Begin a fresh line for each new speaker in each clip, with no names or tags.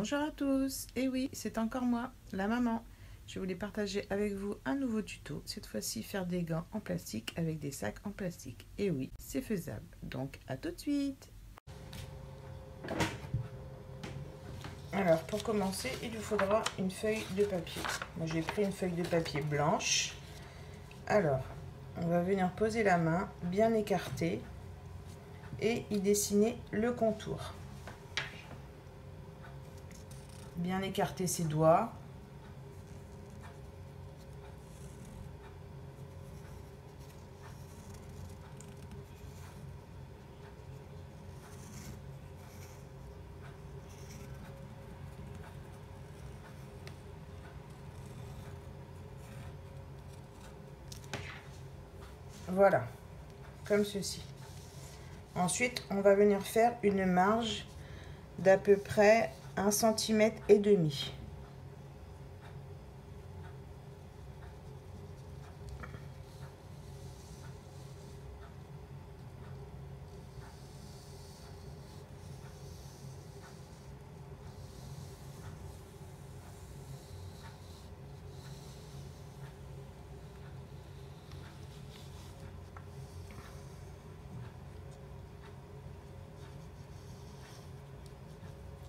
Bonjour à tous, et oui, c'est encore moi, la maman. Je voulais partager avec vous un nouveau tuto, cette fois-ci faire des gants en plastique avec des sacs en plastique. Et oui, c'est faisable, donc à tout de suite. Alors pour commencer, il vous faudra une feuille de papier. Moi j'ai pris une feuille de papier blanche. Alors, on va venir poser la main bien écartée et y dessiner le contour. Bien écarter ses doigts. Voilà, comme ceci. Ensuite, on va venir faire une marge d'à peu près 1,5 cm.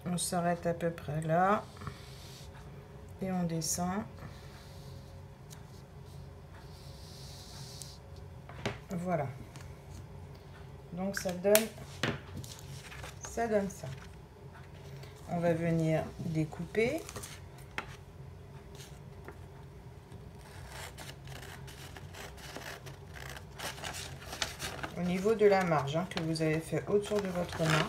On s'arrête à peu près là et on descend. Voilà. Donc ça donne ça. On va venir découper. Au niveau de la marge que vous avez fait autour de votre main.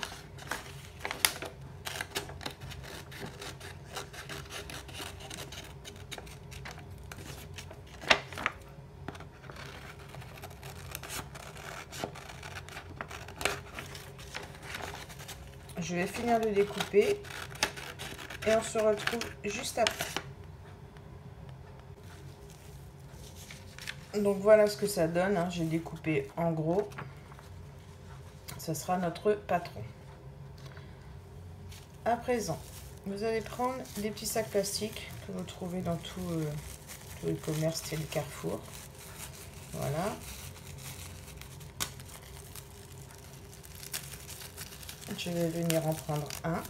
Je vais finir de découper et on se retrouve juste après. Donc voilà ce que ça donne, j'ai découpé en gros. Ce sera notre patron. À présent, vous allez prendre des petits sacs plastiques que vous trouvez dans tous les commerces style Carrefour. Voilà. Je vais venir en prendre un.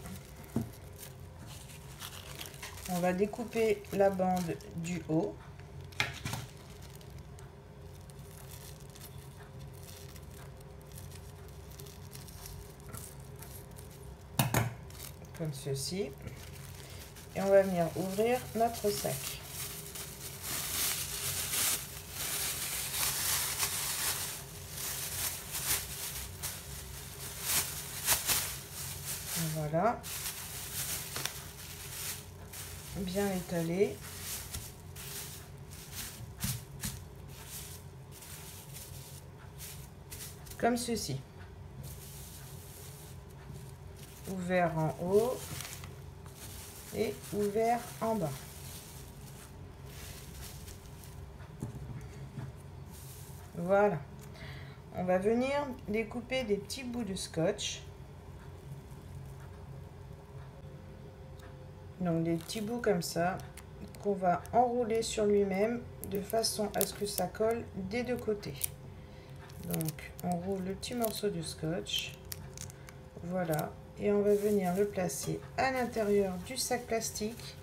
On va découper la bande du haut. Comme ceci. Et on va venir ouvrir notre sac. Voilà. Bien étalé. Comme ceci. Ouvert en haut et ouvert en bas. Voilà. On va venir découper des petits bouts de scotch. Donc des petits bouts comme ça qu'on va enrouler sur lui-même de façon à ce que ça colle des deux côtés. Donc on roule le petit morceau de scotch. Voilà. Et on va venir le placer à l'intérieur du sac plastique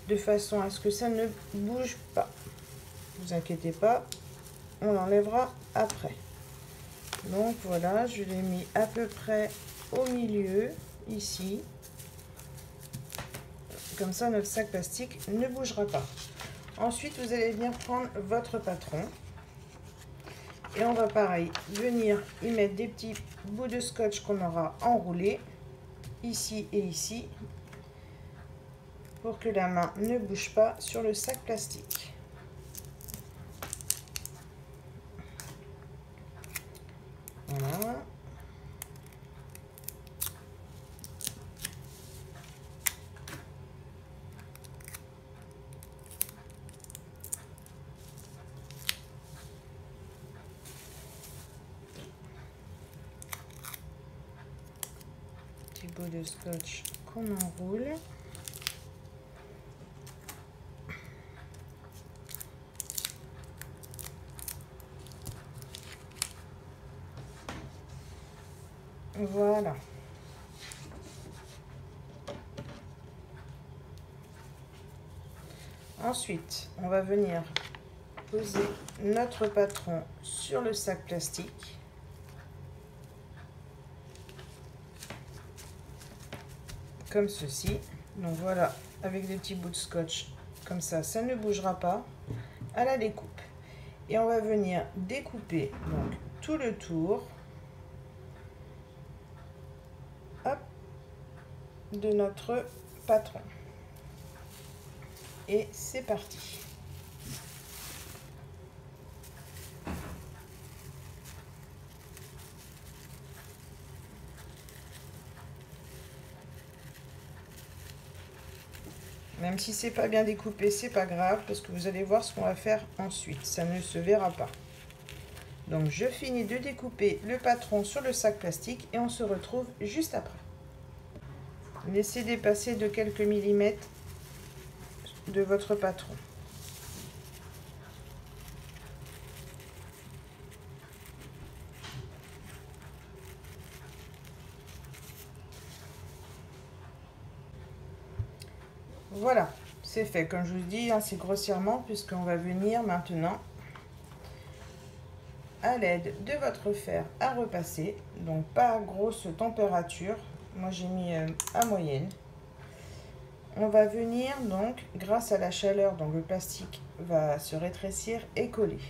de façon à ce que ça ne bouge pas. Ne vous inquiétez pas, on l'enlèvera après. Donc voilà, je l'ai mis à peu près au milieu, ici. Comme ça, notre sac plastique ne bougera pas. Ensuite, vous allez venir prendre votre patron. Et on va pareil, venir y mettre des petits bouts de scotch qu'on aura enroulés. Ici et ici. Pour que la main ne bouge pas sur le sac plastique. Voilà. Petit bout de scotch qu'on enroule. Voilà. Ensuite, on va venir poser notre patron sur le sac plastique. Comme ceci. Donc voilà, avec des petits bouts de scotch, comme ça ne bougera pas à la découpe. Et on va venir découper donc tout le tour, hop, de notre patron. Et c'est parti. Même si c'est pas bien découpé, c'est pas grave parce que vous allez voir ce qu'on va faire ensuite. Ça ne se verra pas. Donc je finis de découper le patron sur le sac plastique et on se retrouve juste après. Laissez dépasser de quelques millimètres de votre patron. Voilà, c'est fait. Comme je vous dis, hein, c'est grossièrement puisqu'on va venir maintenant à l'aide de votre fer à repasser. Donc pas à grosse température. Moi j'ai mis à moyenne. On va venir donc, grâce à la chaleur, donc le plastique va se rétrécir et coller.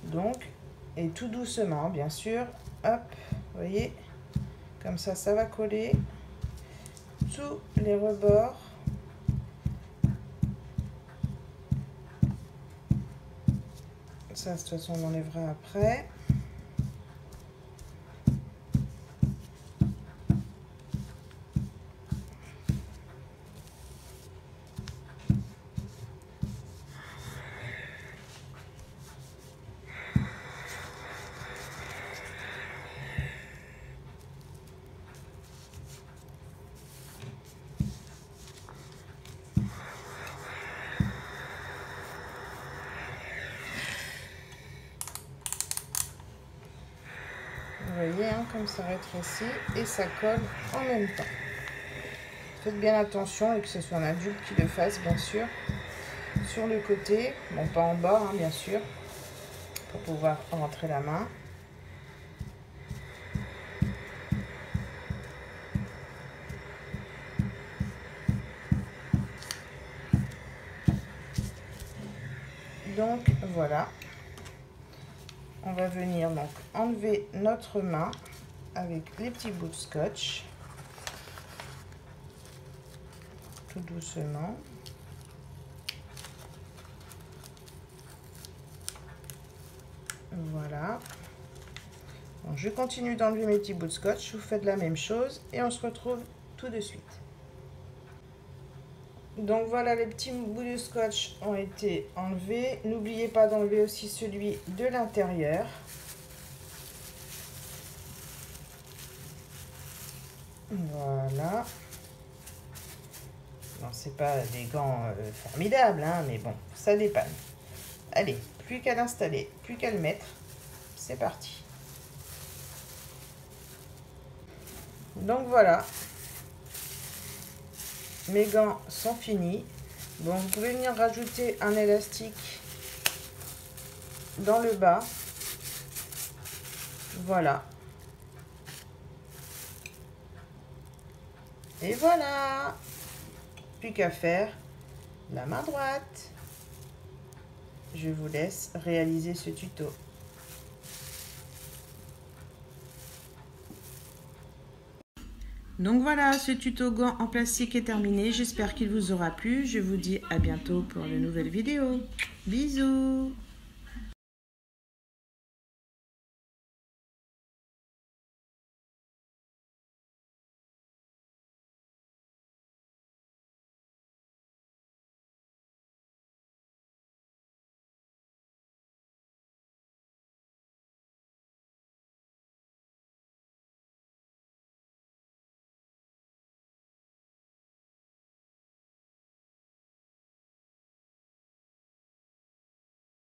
Donc, et tout doucement, bien sûr. Hop, vous voyez, comme ça, ça va coller tous les rebords. Ça, de toute façon, on enlèvera après. Vous voyez, hein, comme ça rétrécit et ça colle en même temps. Faites bien attention et que ce soit un adulte qui le fasse, bien sûr. Sur le côté, bon pas en bas, hein, bien sûr, pour pouvoir rentrer la main. Donc voilà. On va venir donc enlever notre main avec les petits bouts de scotch, tout doucement. Voilà. Bon, je continue d'enlever mes petits bouts de scotch, vous faites la même chose et on se retrouve tout de suite. Donc voilà, les petits bouts de scotch ont été enlevés. N'oubliez pas d'enlever aussi celui de l'intérieur. Voilà. Non, c'est pas des gants formidables, hein, mais bon, ça dépanne. Allez, plus qu'à l'installer, plus qu'à le mettre. C'est parti. Donc voilà. Mes gants sont finis. Bon, vous pouvez venir rajouter un élastique dans le bas. Voilà. Et voilà. Plus qu'à faire la main droite. Je vous laisse réaliser ce tuto. Donc voilà, ce tuto gants en plastique est terminé. J'espère qu'il vous aura plu. Je vous dis à bientôt pour de nouvelles vidéos. Bisous!